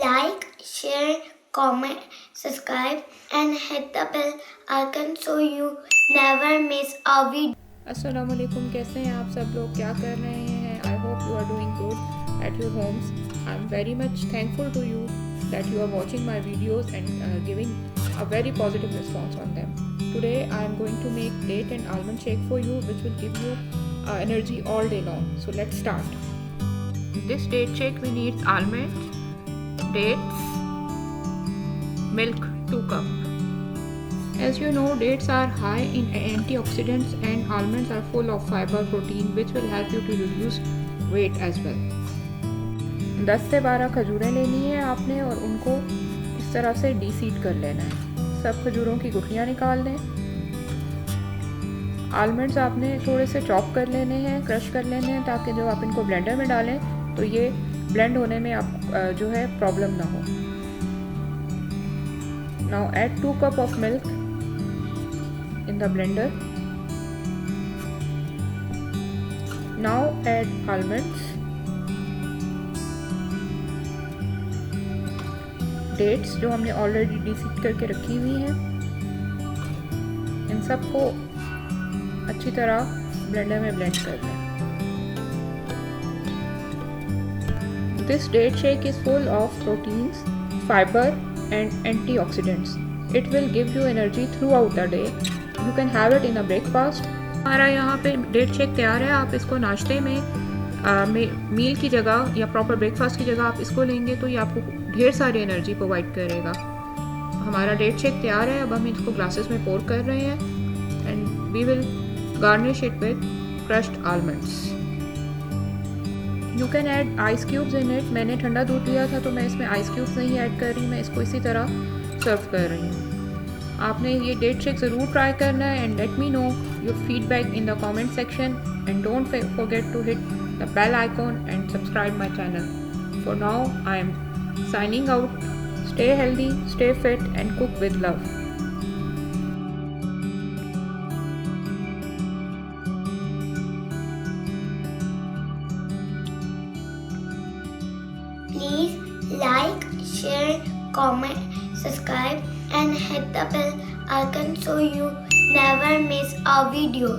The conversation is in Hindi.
like, share, comment, subscribe and hit the bell icon so you never miss a video. अस्सलाम वालेकुम, कैसे हैं आप सब लोग, क्या कर रहे हैं? I hope you are doing good at your homes. I am very much thankful to you that you are watching my videos and giving a very positive response on them. Today I am going to make date and almond shake for you, which will give you energy all day long. So let's start. This date shake we need almonds, dates, milk 2 cup. As you know, dates are high in antioxidants and almonds are full of fiber protein which will help you to reduce weight as well. 10 से 12 खजूरें लेनी है आपने और उनको इस तरह से डीसीड कर लेना है. सब खजूरों की गुठलियाँ निकाल लें. आलमंड्स आपने थोड़े से चॉप कर लेने हैं, क्रश कर लेने हैं, ताकि जब आप इनको ब्लेंडर में डालें तो ये ब्लेंड होने में आप जो है प्रॉब्लम ना हो. Now add 2 cup of milk in the blender. Now add almonds, dates जो हमने ऑलरेडी डीसीड करके रखी हुई हैं. इन सबको अच्छी तरह ब्लेंडर में ब्लेंड कर लें. This date shake is full of proteins, fibre and antioxidants. It will give you energy throughout the day. You can have it in a breakfast. हमारा यहाँ पे डेट शेक तैयार है. आप इसको नाश्ते में मील की जगह या प्रॉपर ब्रेकफास्ट की जगह आप इसको लेंगे तो ये आपको ढेर सारी एनर्जी प्रोवाइड करेगा. हमारा डेट शेक तैयार है. अब हम इसको ग्लासेस में पोर कर रहे हैं and we will garnish it with crushed almonds. You can add ice cubes in it. मैंने ठंडा दूध लिया था तो मैं इसमें आइस क्यूब्स नहीं ऐड कर रही. मैं इसको इसी तरह सर्व कर रही हूँ. आपने ये डेट शेक ज़रूर ट्राई करना है and let me know your feedback in the comment section and don't forget to hit the bell icon and subscribe my channel. For now I am signing out. Stay healthy, stay fit and cook with love. Please like, share, comment, subscribe and hit the bell icon so you never miss a video.